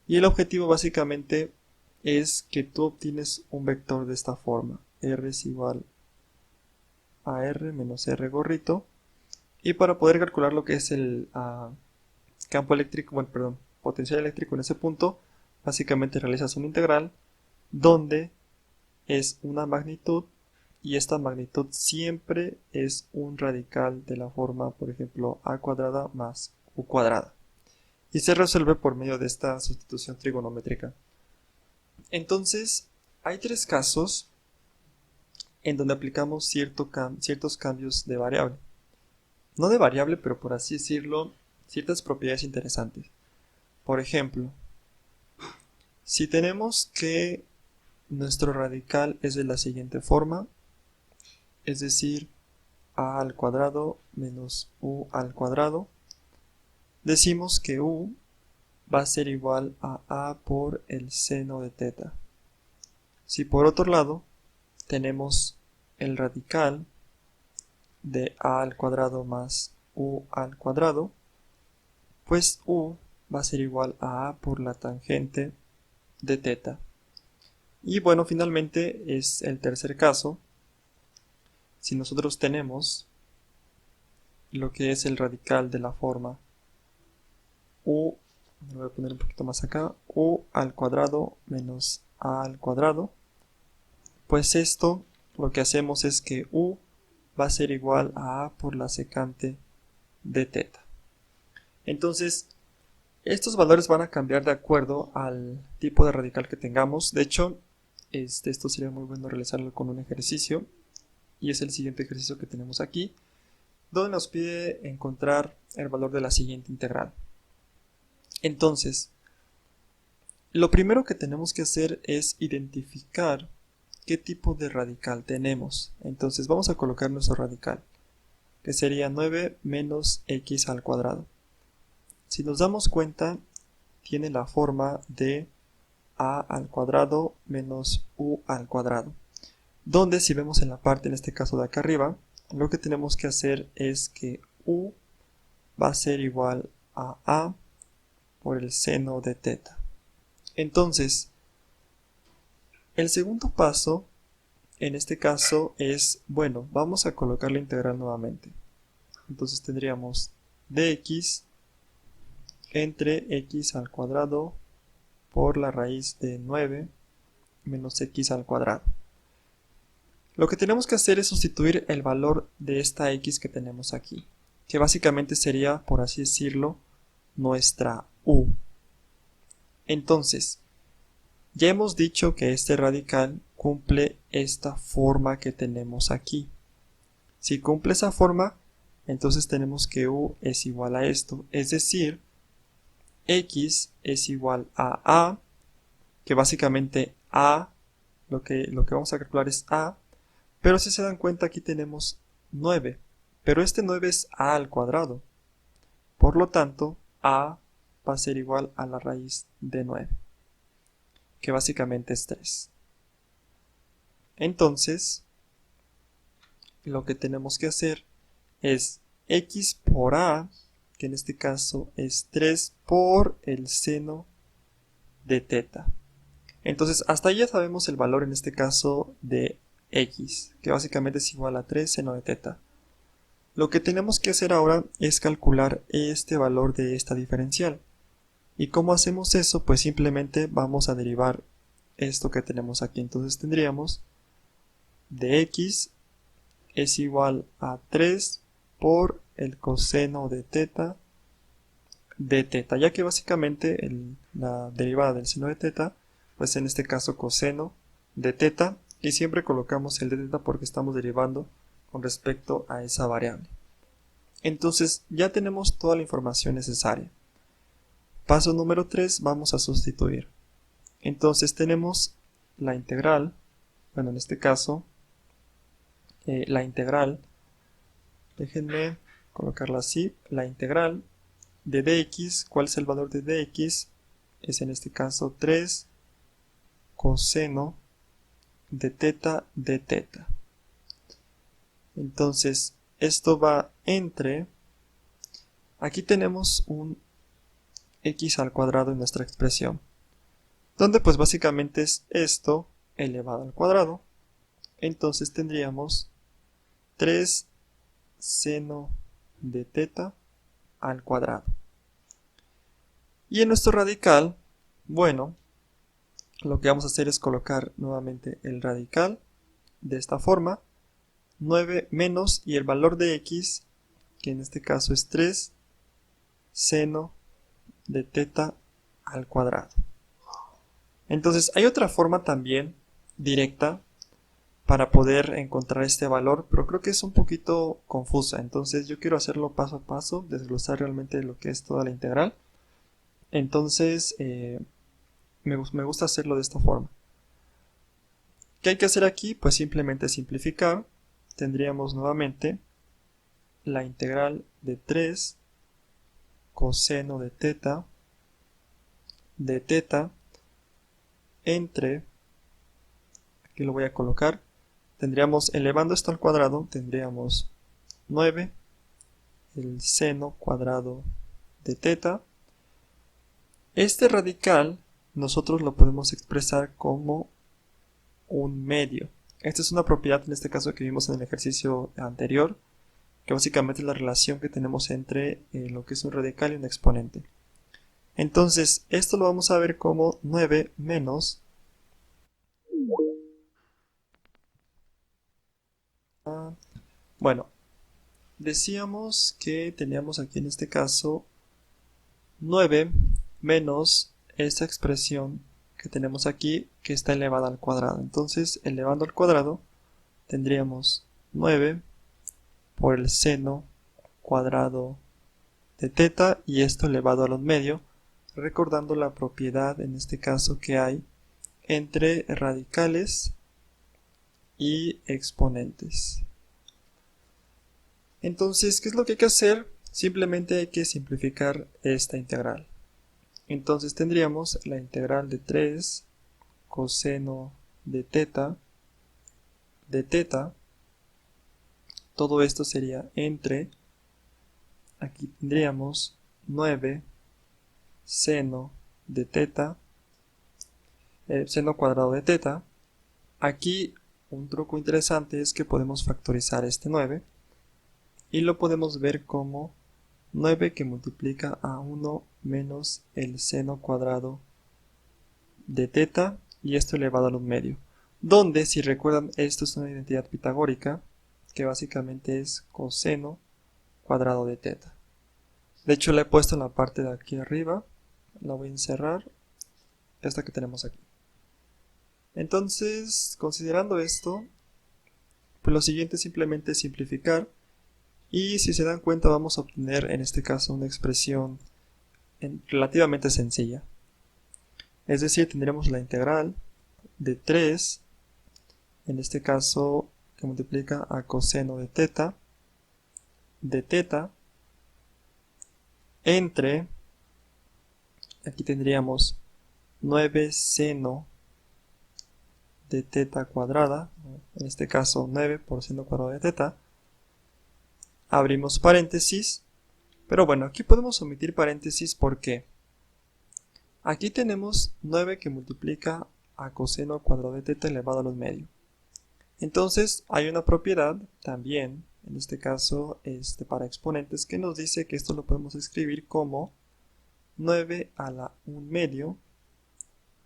y el objetivo básicamente es que tú obtienes un vector de esta forma: R es igual a R menos R gorrito, y para poder calcular lo que es el campo eléctrico, potencial eléctrico en ese punto, básicamente realizas una integral donde es una magnitud, y esta magnitud siempre es un radical de la forma, por ejemplo, a cuadrada más u cuadrada, y se resuelve por medio de esta sustitución trigonométrica. Entonces, hay tres casos en donde aplicamos ciertos cambios de variable. No de variable, pero por así decirlo, ciertas propiedades interesantes. Por ejemplo, si tenemos que nuestro radical es de la siguiente forma, es decir, a al cuadrado menos u al cuadrado, decimos que u va a ser igual a por el seno de teta. Si por otro lado tenemos el radical de a al cuadrado más u al cuadrado, pues u va a ser igual a por la tangente de teta. Y bueno, finalmente es el tercer caso. Si nosotros tenemos lo que es el radical de la forma u, lo voy a poner un poquito más acá, u al cuadrado menos a al cuadrado, pues esto lo que hacemos es que u va a ser igual a por la secante de teta. Entonces, estos valores van a cambiar de acuerdo al tipo de radical que tengamos. De hecho, esto sería muy bueno realizarlo con un ejercicio, y es el siguiente ejercicio que tenemos aquí, donde nos pide encontrar el valor de la siguiente integral. Entonces, lo primero que tenemos que hacer es identificar qué tipo de radical tenemos. Entonces vamos a colocar nuestro radical, que sería 9 menos x al cuadrado. Si nos damos cuenta, tiene la forma de a al cuadrado menos u al cuadrado, donde si vemos en la parte, en este caso de acá arriba, lo que tenemos que hacer es que u va a ser igual a por el seno de teta. Entonces, el segundo paso en este caso es, bueno, vamos a colocar la integral nuevamente. Entonces tendríamos dx entre x al cuadrado por la raíz de 9 menos x al cuadrado. Lo que tenemos que hacer es sustituir el valor de esta x que tenemos aquí, que básicamente sería, por así decirlo, nuestra u. Entonces, ya hemos dicho que este radical cumple esta forma que tenemos aquí. Si cumple esa forma, entonces tenemos que u es igual a esto, es decir, x es igual a, que básicamente a, lo que vamos a calcular es a, pero si se dan cuenta aquí tenemos 9, pero este 9 es a al cuadrado, por lo tanto a va a ser igual a la raíz de 9, que básicamente es 3. Entonces, lo que tenemos que hacer es x por a, que en este caso es 3 por el seno de teta. Entonces, hasta ahí ya sabemos el valor en este caso de x, que básicamente es igual a 3 seno de teta. Lo que tenemos que hacer ahora es calcular este valor de esta diferencial. ¿Y cómo hacemos eso? Pues simplemente vamos a derivar esto que tenemos aquí. Entonces tendríamos de x es igual a 3 por el coseno de teta, ya que básicamente la derivada del seno de teta, pues en este caso coseno de teta, y siempre colocamos el de teta porque estamos derivando con respecto a esa variable. Entonces ya tenemos toda la información necesaria. Paso número 3, vamos a sustituir. Entonces tenemos la integral, bueno, en este caso la integral, déjenme colocarla así, la integral de dx, ¿cuál es el valor de dx? Es en este caso 3 coseno de teta de teta. Entonces esto va entre, aquí tenemos un x al cuadrado en nuestra expresión, donde pues básicamente es esto elevado al cuadrado. Entonces tendríamos 3 seno de teta al cuadrado. Y en nuestro radical, bueno, lo que vamos a hacer es colocar nuevamente el radical de esta forma, 9 menos, y el valor de x, que en este caso es 3 seno de teta al cuadrado. Entonces hay otra forma también directa para poder encontrar este valor, pero creo que es un poquito confusa. Entonces yo quiero hacerlo paso a paso, desglosar realmente lo que es toda la integral. Entonces me gusta hacerlo de esta forma. ¿Qué hay que hacer aquí? Pues simplemente simplificar. tendríamos nuevamente la integral de 3 coseno de teta entre, aquí lo voy a colocar, tendríamos, elevando esto al cuadrado, tendríamos 9 el seno cuadrado de teta. Este radical nosotros lo podemos expresar como un medio. Esta es una propiedad en este caso que vimos en el ejercicio anterior, que básicamente es la relación que tenemos entre lo que es un radical y un exponente. Entonces, esto lo vamos a ver como 9 menos bueno, decíamos que teníamos aquí en este caso 9 menos esta expresión que tenemos aquí que está elevada al cuadrado. Entonces, elevando al cuadrado, tendríamos 9 por el seno cuadrado de teta y esto elevado a los medios, recordando la propiedad en este caso que hay entre radicales y exponentes. Entonces, ¿qué es lo que hay que hacer? Simplemente hay que simplificar esta integral. Entonces tendríamos la integral de 3 coseno de teta, todo esto sería entre, aquí tendríamos 9 seno de teta, seno cuadrado de teta. Aquí un truco interesante es que podemos factorizar este 9 y lo podemos ver como 9 que multiplica a 1 menos el seno cuadrado de teta y esto elevado al 1 medio. Donde, si recuerdan, esto es una identidad pitagórica que básicamente es coseno cuadrado de teta. De hecho, la he puesto en la parte de aquí arriba. La voy a encerrar. Esta que tenemos aquí. Entonces, considerando esto, pues lo siguiente es simplemente simplificar. Y si se dan cuenta, vamos a obtener en este caso una expresión relativamente sencilla. Es decir, tendremos la integral de 3, en este caso que multiplica a coseno de teta, entre, aquí tendríamos 9 seno de teta cuadrada, en este caso 9 por seno cuadrado de teta, abrimos paréntesis, pero bueno, aquí podemos omitir paréntesis porque aquí tenemos 9 que multiplica a coseno cuadrado de teta elevado a los medios. Entonces hay una propiedad también, en este caso para exponentes, que nos dice que esto lo podemos escribir como 9 a la 1 medio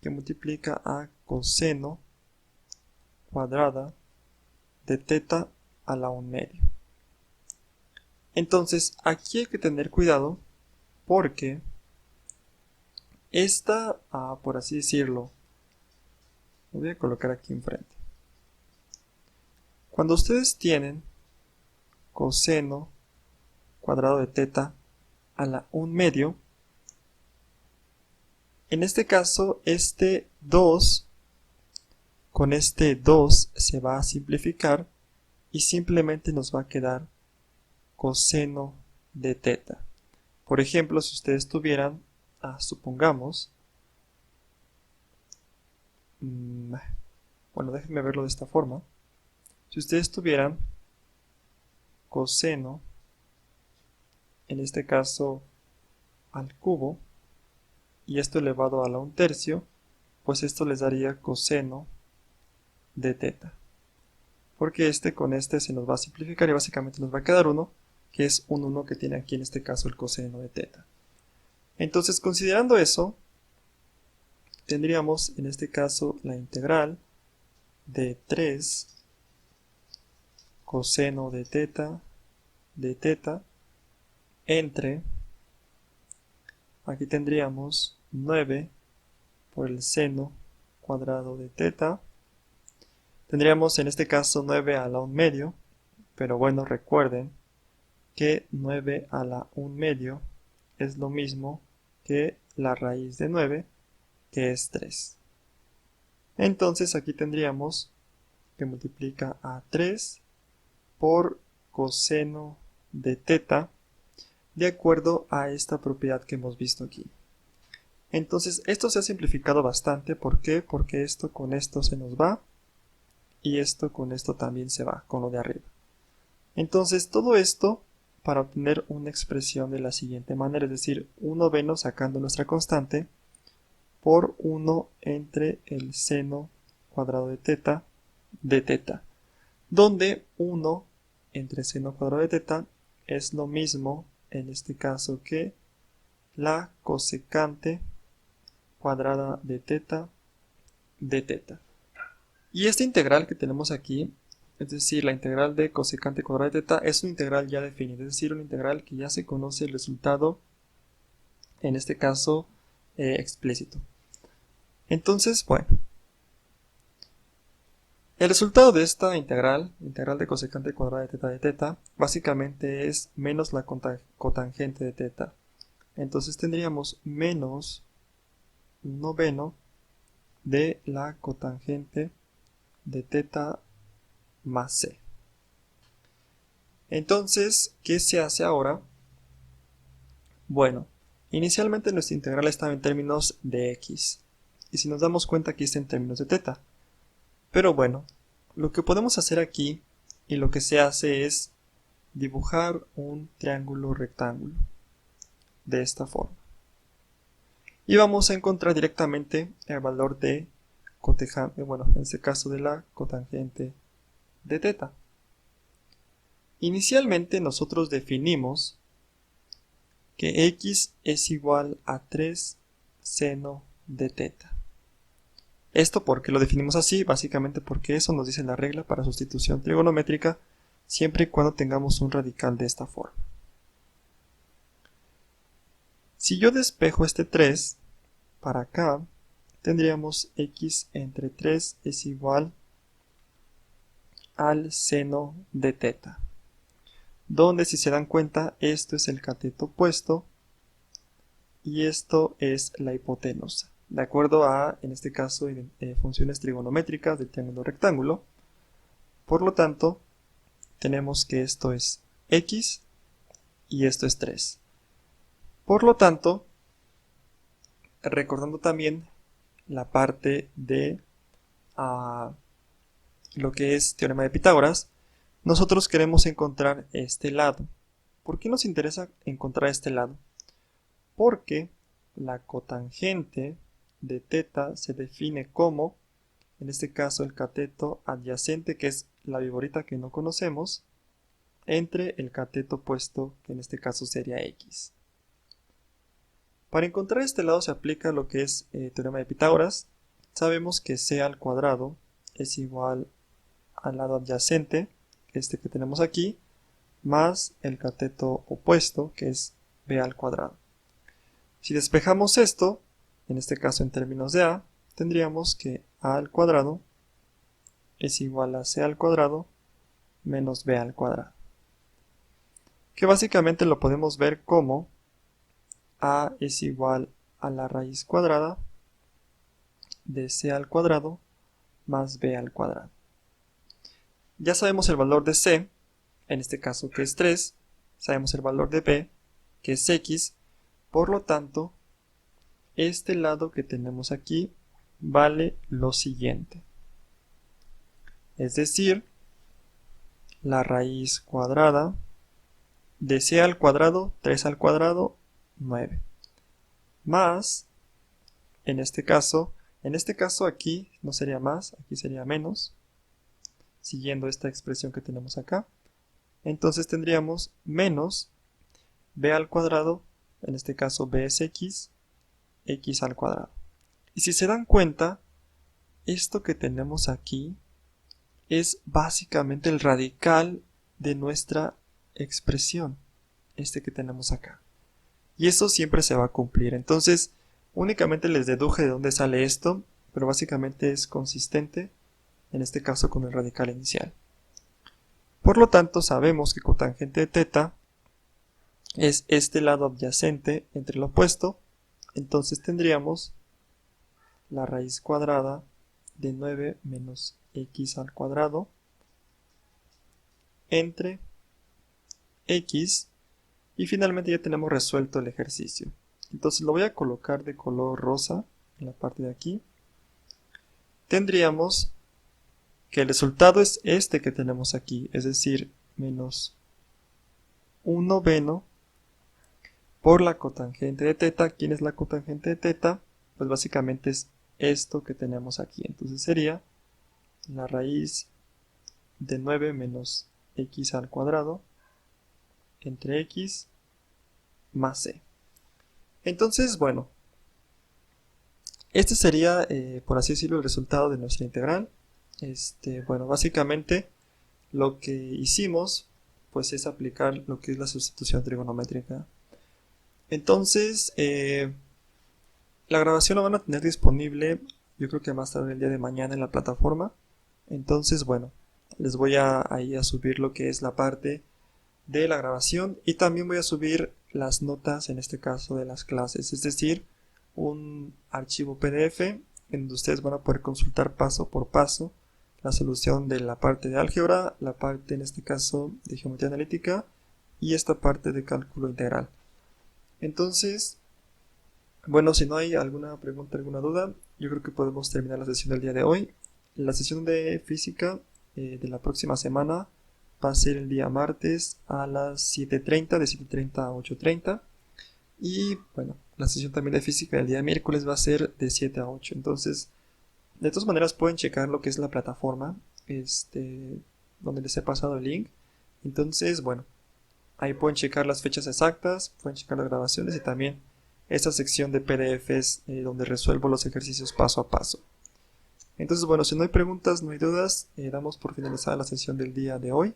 que multiplica a coseno cuadrada de teta a la 1 medio. Entonces aquí hay que tener cuidado porque esta, por así decirlo, lo voy a colocar aquí enfrente. Cuando ustedes tienen coseno cuadrado de teta a la 1 medio, en este caso este 2 con este 2 se va a simplificar y simplemente nos va a quedar coseno de teta. Por ejemplo, si ustedes tuvieran, supongamos, bueno, déjenme verlo de esta forma. Si ustedes tuvieran coseno, en este caso al cubo, y esto elevado a la 1 tercio, pues esto les daría coseno de teta. Porque con este se nos va a simplificar y básicamente nos va a quedar 1, que es un 1 que tiene aquí en este caso el coseno de teta. Entonces, considerando eso, tendríamos en este caso la integral de 3 coseno de teta entre, aquí tendríamos 9 por el seno cuadrado de teta. Tendríamos en este caso 9 a la 1 medio, pero bueno, recuerden que 9 a la 1 medio es lo mismo que la raíz de 9, que es 3. Entonces aquí tendríamos que multiplica a 3 por coseno de teta de acuerdo a esta propiedad que hemos visto aquí. Entonces esto se ha simplificado bastante. ¿Por qué? Porque esto con esto se nos va y esto con esto también se va, con lo de arriba. Entonces todo esto para obtener una expresión de la siguiente manera, es decir, 1/2 sacando nuestra constante por 1 entre el seno cuadrado de teta, donde 1 entre seno cuadrado de teta es lo mismo en este caso que la cosecante cuadrada de teta. Y esta integral que tenemos aquí, es decir, la integral de cosecante cuadrada de teta, es una integral ya definida, es decir, una integral que ya se conoce el resultado, en este caso explícito. Entonces, bueno, el resultado de esta integral de cosecante cuadrada de teta, básicamente es menos la cotangente de teta. Entonces tendríamos menos 1/2 de la cotangente de teta más c. Entonces, ¿qué se hace ahora? Bueno, inicialmente nuestra integral estaba en términos de x. Y si nos damos cuenta, aquí está en términos de teta. Pero bueno, lo que podemos hacer aquí y lo que se hace es dibujar un triángulo rectángulo de esta forma. Y vamos a encontrar directamente el valor de cotangente, bueno, en este caso de la cotangente de teta. Inicialmente nosotros definimos que x es igual a 3 seno de teta. ¿Esto por qué lo definimos así? Básicamente porque eso nos dice la regla para sustitución trigonométrica siempre y cuando tengamos un radical de esta forma. Si yo despejo este 3 para acá, tendríamos x entre 3 es igual al seno de teta, donde si se dan cuenta esto es el cateto opuesto y esto es la hipotenusa, de acuerdo a, en este caso, funciones trigonométricas del triángulo rectángulo. Por lo tanto, tenemos que esto es x y esto es 3. Por lo tanto, recordando también la parte de lo que es teorema de Pitágoras, nosotros queremos encontrar este lado. ¿Por qué nos interesa encontrar este lado? Porque la cotangente de teta se define como, en este caso, el cateto adyacente, que es la viborita que no conocemos, entre el cateto opuesto, que en este caso sería x. Para encontrar este lado se aplica lo que es teorema de Pitágoras. Sabemos que c al cuadrado es igual al lado adyacente, este que tenemos aquí, más el cateto opuesto, que es b al cuadrado. Si despejamos esto, en este caso en términos de a, tendríamos que a al cuadrado es igual a c al cuadrado menos b al cuadrado, que básicamente lo podemos ver como a es igual a la raíz cuadrada de c al cuadrado más b al cuadrado. Ya sabemos el valor de c, en este caso que es 3, sabemos el valor de b, que es x, por lo tanto, este lado que tenemos aquí vale lo siguiente. Es decir, la raíz cuadrada de c al cuadrado, 3 al cuadrado, 9. Más, en este caso aquí no sería más, aquí sería menos, siguiendo esta expresión que tenemos acá. Entonces tendríamos menos b al cuadrado, en este caso b es x, x al cuadrado. Y si se dan cuenta, esto que tenemos aquí es básicamente el radical de nuestra expresión, este que tenemos acá. Y eso siempre se va a cumplir. Entonces, únicamente les deduje de dónde sale esto, pero básicamente es consistente, en este caso con el radical inicial. Por lo tanto, sabemos que cotangente de teta es este lado adyacente entre el opuesto, entonces tendríamos la raíz cuadrada de 9 menos x al cuadrado entre x, y finalmente ya tenemos resuelto el ejercicio. Entonces lo voy a colocar de color rosa en la parte de aquí. Tendríamos que el resultado es este que tenemos aquí, es decir, menos 1/9 por la cotangente de teta. ¿Quién es la cotangente de teta? Pues básicamente es esto que tenemos aquí. Entonces sería la raíz de 9 menos x al cuadrado entre x más c. Entonces, bueno, este sería, por así decirlo, el resultado de nuestra integral. Bueno, básicamente lo que hicimos pues es aplicar lo que es la sustitución trigonométrica. Entonces, la grabación la van a tener disponible, yo creo que más tarde el día de mañana en la plataforma. Entonces, bueno, les voy ahí a subir lo que es la parte de la grabación, y también voy a subir las notas, en este caso de las clases, es decir, un archivo PDF en donde ustedes van a poder consultar paso por paso la solución de la parte de álgebra, la parte en este caso de geometría analítica y esta parte de cálculo integral. Entonces, bueno, si no hay alguna pregunta, alguna duda, yo creo que podemos terminar la sesión del día de hoy. La sesión de física de la próxima semana va a ser el día martes a las 7:30, de 7:30 a 8:30. Y bueno, la sesión también de física del día miércoles va a ser de 7 a 8. Entonces, de todas maneras pueden checar lo que es la plataforma, donde les he pasado el link. Entonces, bueno, ahí pueden checar las fechas exactas, pueden checar las grabaciones y también esta sección de PDFs donde resuelvo los ejercicios paso a paso. Entonces, bueno, si no hay preguntas, no hay dudas, damos por finalizada la sesión del día de hoy.